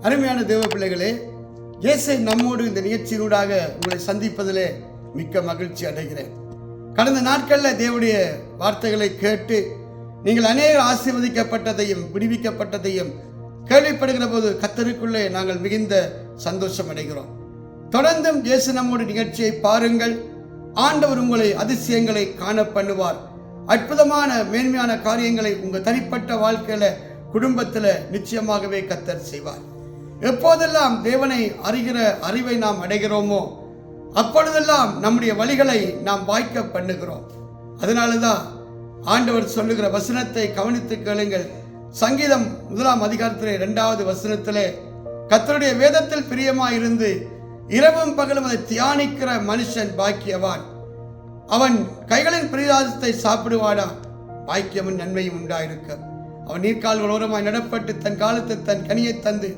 அருமையான தேவ பிள்ளைகளே, இயேசு நம்மோடு இந்த நிகழ்ச்சியினூடாக உங்களை சந்திப்பதிலே மிக்க மகிழ்ச்சி அடைகிறேன். கடந்த நாட்களில் தேவனுடைய வார்த்தைகளை கேட்டு நீங்கள் அநேக ஆசீர்வதிக்கப்பட்டதையும் விடுவிக்கப்பட்டதையும் கேள்விப்படுகிற போது கர்த்தருக்குள்ளே நாங்கள் மிகுந்த சந்தோஷம் அடைகிறோம். தொடர்ந்தும் இயேசு நம்மோடு நிகழ்ச்சியை பாருங்கள். ஆண்டவர் உங்களை அதிசயங்களை காண பண்ணுவார். அற்புதமான மேன்மையான காரியங்களை உங்கள் தனிப்பட்ட வாழ்க்கையில குடும்பத்தில் நிச்சயமாகவே கர்த்தர் செய்வார். எப்போதெல்லாம் தேவனை அறிகிற அறிவை நாம் அடைகிறோமோ அப்பொழுதெல்லாம் நம்முடைய வழிகளை நாம் வாய்க்க பண்ணுகிறோம். அதனாலதான் ஆண்டவர் சொல்லுகிற வசனத்தை கவனித்து கேளுங்கள். சங்கீதம் 1 அதிகாரத்திலே 2வது வசனத்திலே, கர்த்தருடைய வேதத்தில் பிரியமாயிருந்து இரவும் பகலும் அதை தியானிக்கிற மனுஷன் பாக்கியவான், அவன் கைகளின் பிரயாசத்தை சாப்பிடுவாடா, பாக்கியமும் நன்மையும் உண்டாயிருக்க. அவன் நீர்க்கால்கள் ஓரமாய் நடப்பட்டு தன் காலத்தை தன் கனியை தந்து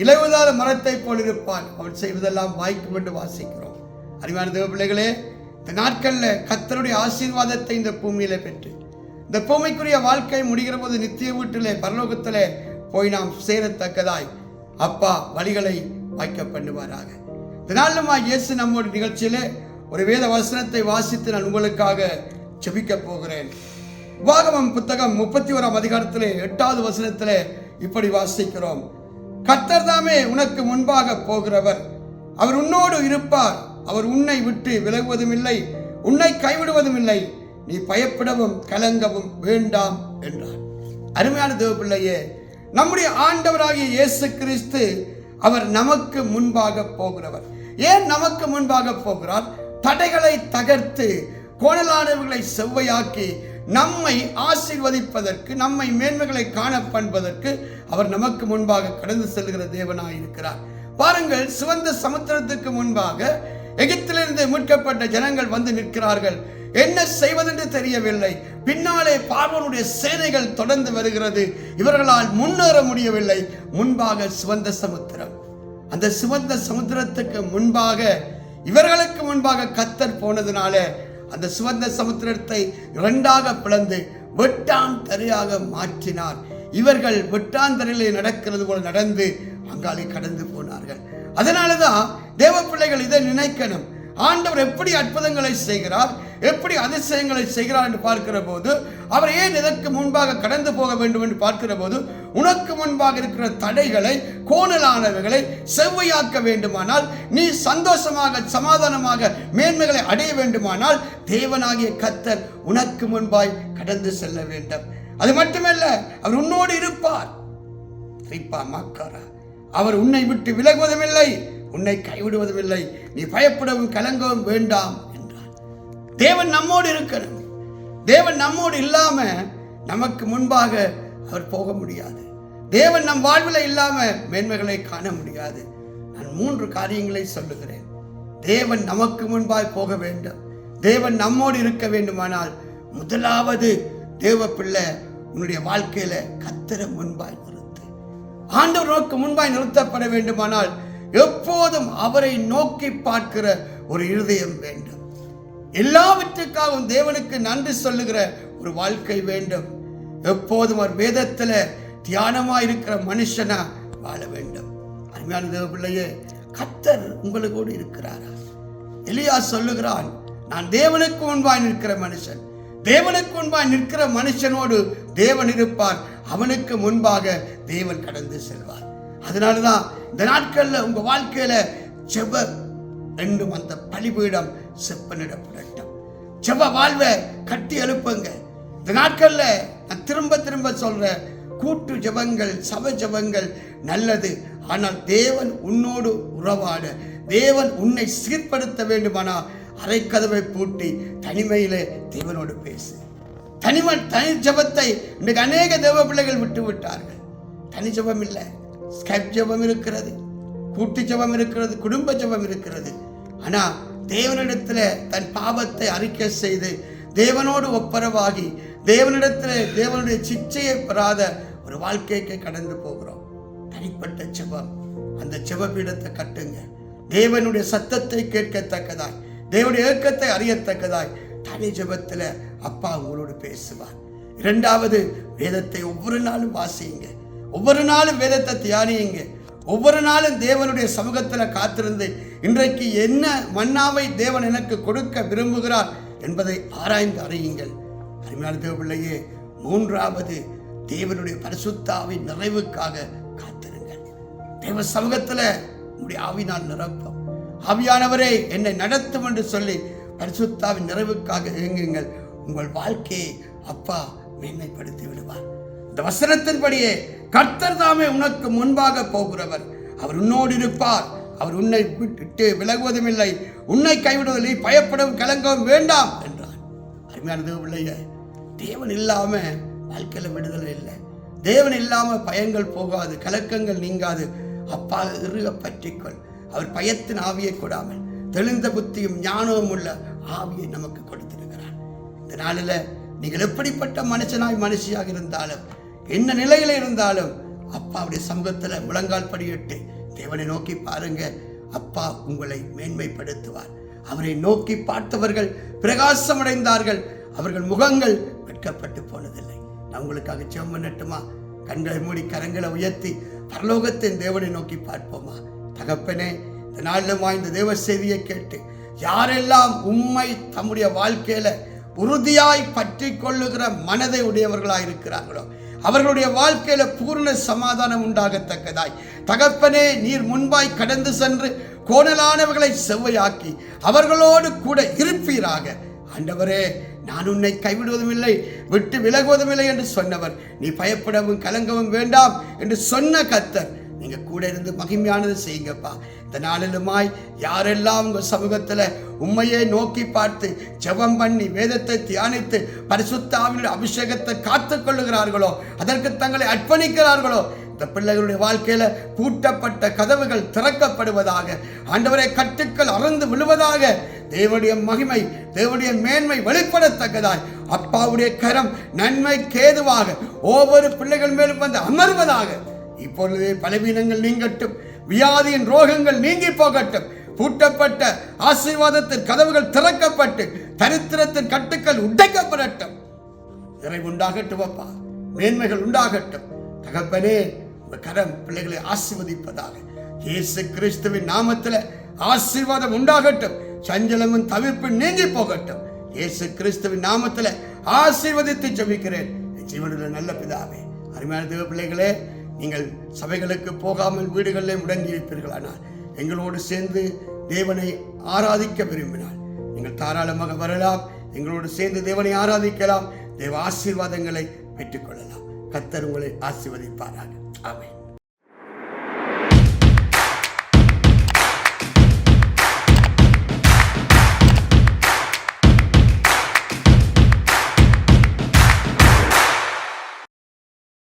இலையுதார மரத்தை போல் இருப்பான், அவன் செய்வதெல்லாம் வாய்க்கும் என்று வாசிக்கிறோம். அறிவான தேவ பிள்ளைகளே, இந்த நாட்களில் கர்த்தருடைய ஆசீர்வாதத்தை இந்த பூமியில பெற்று இந்த பூமிக்குரிய வாழ்க்கை முடிகிற போது நித்திய வீட்டிலே பரலோகத்திலே போய் நாம் சேரத்தக்கதாய் அப்பா வழிகளை வாய்க்க பண்ணுவாராக. இதனாலுமா இயேசு நம்மோட நிகழ்ச்சியிலே ஒரு வேத வசனத்தை வாசித்து நான் உங்களுக்காக ஜெபிக்க போகிறேன். உபாகமம் புத்தகம் 31 அதிகாரத்திலே 8வது வசனத்திலே இப்படி வாசிக்கிறோம். கர்த்தர் தாமே உனக்கு முன்பாக போகிறவர், அவர் உன்னோடு இருப்பார், அவர் உன்னை விட்டு விலகுவதும் இல்லை, உன்னை கைவிடுவதும் இல்லை, நீ பயப்படவும் கலங்கவும் வேண்டாம் என்றார். அருமையான தேவ பிள்ளையே, நம்முடைய ஆண்டவராகிய இயேசு கிறிஸ்து அவர் நமக்கு முன்பாக போகிறவர். ஏன் நமக்கு முன்பாக போகிறார்? தடைகளை தகர்த்து கோணலானவர்களை செவ்வையாக்கி நம்மை ஆசீர்வதிப்பதற்கு, நம்மை மேன்மைகளை காண பண்ணுவதற்கு அவர் நமக்கு முன்பாக கடந்து செல்கிற தேவனாயிருக்கிறார். பாருங்கள், சிவந்த சமுத்திரத்துக்கு முன்பாக எகிப்திலிருந்து மீட்கப்பட்ட ஜனங்கள் வந்து நிற்கிறார்கள். என்ன செய்வதென்று தெரியவில்லை. பின்னாலே பார்வோனுடைய சேனைகள் தொடர்ந்து வருகிறது. இவர்களால் முன்னேற முடியவில்லை. முன்பாக சிவந்த சமுத்திரம். அந்த சிவந்த சமுத்திரத்துக்கு முன்பாக, இவர்களுக்கு முன்பாக கர்த்தர் போனதுனால அந்த சிவந்த சமுத்திரத்தை 2ஆக பிளந்து வெட்டான் தரையாக மாற்றினார். இவர்கள் வெட்டாந்தரையிலே நடக்கிறது போல நடந்து அங்காலே கடந்து போனார்கள். அதனாலதான் தேவ பிள்ளைகள் இதை நினைக்கணும். ஆண்டவர் எப்படி அற்புதங்களை செய்கிறார், எப்படி அதிசயங்களை செய்கிறார் என்று பார்க்கிற போது, அவர் ஏன் இதற்கு முன்பாக கடந்து போக வேண்டும் என்று பார்க்கிற போது, உனக்கு முன்பாக இருக்கிற தடைகளை, கோணலானவைகளை செவ்வையாக்க வேண்டுமானால், நீ சந்தோஷமாக சமாதானமாக மேன்மைகளை அடைய வேண்டுமானால், தேவனாகிய கர்த்தர் உனக்கு முன்பாய் கடந்து செல்ல வேண்டும். அது மட்டுமல்ல, அவர் உன்னோடு இருப்பார். அவர் உன்னை விட்டு விலகுவதும் இல்லை, உன்னை கைவிடுவதும் இல்லை, நீ பயப்படவும் கலங்கவும் வேண்டாம் என்றார். தேவன் நம்மோடு இருக்கணும். தேவன் நம்மோடு இல்லாம நமக்கு முன்பாக அவர் போக முடியாது. தேவன் நம் வாழ்வில் இல்லாம மேன்மைகளை காண முடியாது. நான் 3 காரியங்களை சொல்லுகிறேன். தேவன் நமக்கு முன்பாய் போக வேண்டும். தேவன் நம்மோடு இருக்க வேண்டுமானால், முதலாவது தேவ பிள்ளை உன்னுடைய வாழ்க்கையில கர்த்தரை முன்பாய் நிறுத்து. ஆண்டவருக்கு முன்பாய் நிறுத்தப்பட வேண்டுமானால் எப்போதும் அவரை நோக்கி பார்க்கிற ஒரு இருதயம் வேண்டும். எல்லாவற்றுக்காகவும் தேவனுக்கு நன்றி சொல்லுகிற ஒரு வாழ்க்கை வேண்டும். எப்போதும் அவர் வேதத்தில் தியானமாயிருக்கிற மனுஷனா வாழ வேண்டும். அருமையான தேவ பிள்ளையே, கர்த்தர் உங்களோடு இருக்கிறாரா? எலியா சொல்லுகிறான், நான் தேவனுக்கு முன்பாய் நிற்கிற மனுஷன். தேவனுக்கு முன்பாய் நிற்கிற மனுஷனோடு தேவன் இருப்பார், அவனுக்கு முன்பாக தேவன் கடந்து செல்வார். அதனாலதான் இந்த நாட்கள்ல உங்க வாழ்க்கையில ஜெப என்றும் அந்த பலிபீடம் செப்பனிடப்படட்டும். ஜெப வாழ்வை கட்டி எழுப்புங்க. இந்த நாட்கள்ல நான் திரும்ப சொல்ற, கூட்டு ஜெபங்கள், சபை ஜெபங்கள் நல்லது. ஆனால் தேவன் உன்னோடு உறவாட, தேவன் உன்னை சீர்படுத்த வேண்டுமானால் அரைக்கதவை பூட்டி தனிமையிலே தேவனோடு பேசு. தனி ஜெபத்தை இன்றைக்கு அநேக தேவ பிள்ளைகள் விட்டு விட்டார்கள். தனி ஜெபம் இல்லை, ஸ்கைப் ஜெபம் இருக்கிறது, கூட்டு ஜெபம் இருக்கிறது, குடும்ப ஜெபம் இருக்கிறது. ஆனா தேவனிடத்துல தன் பாவத்தை அறிக்கை செய்து தேவனோடு ஒப்பரவாகி தேவனிடத்துல தேவனுடைய சிச்சையை பெறாத ஒரு வாழ்க்கைக்கு கடந்து போகிறோம். தனிப்பட்ட ஜெபம், அந்த ஜெப பீடத்தை கட்டுங்க. தேவனுடைய சத்தத்தை கேட்கத்தக்கதாய், தேவனுடைய ஏக்கத்தை அறியத்தக்கதாய் தனி ஜெபத்தில் அப்பா உங்களோடு பேசுவார். 2வது, வேதத்தை ஒவ்வொரு நாளும் வாசியுங்க. ஒவ்வொரு நாளும் வேதத்தை தியானியுங்க. ஒவ்வொரு நாளும் தேவனுடைய சமூகத்தில் காத்திருந்து இன்றைக்கு என்ன மன்னாவை தேவன் எனக்கு கொடுக்க விரும்புகிறார் என்பதை ஆராய்ந்து அறியுங்கள். அருமையான தேவ பிள்ளையே, மூன்றாவது தேவனுடைய பரிசுத்தாவின் நிறைவுக்காக காத்திருங்கள். தேவ சமூகத்தில் உங்களுடைய ஆவினால் நிரப்பும். ஆவியானவரே என்னை நடத்தும் என்று சொல்லி பரிசுத்தாவின் நிறைவுக்காக இயங்குங்கள். உங்கள் வாழ்க்கையை அப்பா மேன்மைப்படுத்தி விடுவார். இந்த வசனத்தின்படியே கர்த்தர் தாமே உனக்கு முன்பாக போகிறவர், அவர் உன்னோடு இருப்பார், அவர் உன்னை விட்டு விலகுவதும் இல்லை, உன்னை கைவிடுவதில்லை, பயப்படவும் கலங்கவும் வேண்டாம் என்றார். அருமையான தேவ பிள்ளையே, தேவன் இல்லாம வாழ்க்கையில விடுதலை இல்லை. தேவன் இல்லாம பயங்கள் போகாது, கலக்கங்கள் நீங்காது. அப்பா இறுக பற்றிக்கொள். அவர் பயத்தின் ஆவியை கொடாமல் தெளிந்த புத்தியும் ஞானமும் உள்ள ஆவியை நமக்கு கொடுத்திருக்கிறார். இந்த நாளில் நீங்கள் எப்படிப்பட்ட மனுஷியாக இருந்தாலும், என்ன நிலையில இருந்தாலும், அப்பாவுடைய சமூகத்தில் முழங்கால் படியிட்டு தேவனை நோக்கி பாருங்க. அப்பா உங்களை மேன்மைப்படுத்துவார். அவரை நோக்கி பார்த்தவர்கள் பிரகாசம் அடைந்தார்கள், அவர்கள் முகங்கள் வெட்கப்பட்டு போனதில்லை. நான் உங்களுக்காக ஜெபம் பண்ணட்டுமா? கண்களை மூடி கரங்களை உயர்த்தி பரலோகத்தின் தேவனை நோக்கி பார்ப்போமா? தகப்பனே, இந்த நாளிலுமா இந்த தேவ செய்தியை கேட்டு யாரெல்லாம் உம்மை தம்முடைய வாழ்க்கையில உறுதியாய் பற்றி கொள்ளுகிற மனதை உடையவர்களாய் இருக்கிறார்களோ அவர்களுடைய வாழ்க்கையில பூர்ண சமாதானம் உண்டாகத்தக்கதாய் தகப்பனே, நீர் முன்பாய் கடந்து சென்று கோணலானவர்களை செவ்வையாக்கி அவர்களோடு கூட இருப்பீராக. ஆண்டவரே, நான் உன்னை கைவிடுவதும் இல்லை, விட்டு விலகுவதும் இல்லை என்று சொன்னவர், நீ பயப்படவும் கலங்கவும் வேண்டாம் என்று சொன்ன கர்த்தர், நீங்க கூட இருந்து மகிமையானது செய்யுங்கப்பா. இந்த நாளிலுமாய் யாரெல்லாம் உங்க சமூகத்துல உண்மையை நோக்கி பார்த்து ஜெபம் பண்ணி வேதத்தை தியானித்து பரிசுத்த ஆவியுடைய அபிஷேகத்தை காத்து கொள்ளுகிறார்களோ, அதற்கு தங்களை அர்ப்பணிக்கிறார்களோ, இந்த பிள்ளைகளுடைய வாழ்க்கையில பூட்டப்பட்ட கதவுகள் திறக்கப்படுவதாக, ஆண்டவரை கட்டுக்கள் அறந்து விழுவதாக, தேவனுடைய மகிமை தேவனுடைய மேன்மை வெளிப்படத்தக்கதாய் அப்பாவுடைய கரம் நன்மை கேதுவாக ஒவ்வொரு பிள்ளைகள் மேலும் வந்து அமர்வதாக. இப்பொழுதே பலவீனங்கள் நீங்கட்டும், வியாதியின் ரோகங்கள் நீங்கி போகட்டும், பூட்டப்பட்ட ஆசீர்வாதத்தின் கதவுகள் திறக்கப்பட்டு தரித்திரத்தின் கட்டுக்கள் உடைக்கப்படட்டும். நிறைவு உண்டாகட்டும் அப்பா, மேன்மைகள் உண்டாகட்டும். தகப்பனே, உங்கள் கரம் பிள்ளைகளை ஆசீர்வதிப்பதாக. இயேசு கிறிஸ்துவின் நாமத்தில் ஆசீர்வாதம் உண்டாகட்டும், சஞ்சலமும் தவிர்ப்பு நீங்கி போகட்டும். இயேசு கிறிஸ்துவின் நாமத்தில் ஆசீர்வதித்து ஜெபிக்கிறேன் ஜீவனுள்ள நல்ல பிதாவே. அருமையான தேவ பிள்ளைகளே, நீங்கள் சபைகளுக்கு போகாமல் வீடுகளிலே முடங்கியிருப்பீர்களானால் எங்களோடு சேர்ந்து தேவனை ஆராதிக்க விரும்பினால் நீங்கள் தாராளமாக வரலாம். எங்களோடு சேர்ந்து தேவனை ஆராதிக்கலாம். தேவ ஆசீர்வாதங்களை பெற்றுக்கொள்ளலாம். கர்த்தர் உங்களை ஆசீர்வதிப்பாராக. ஆமென்.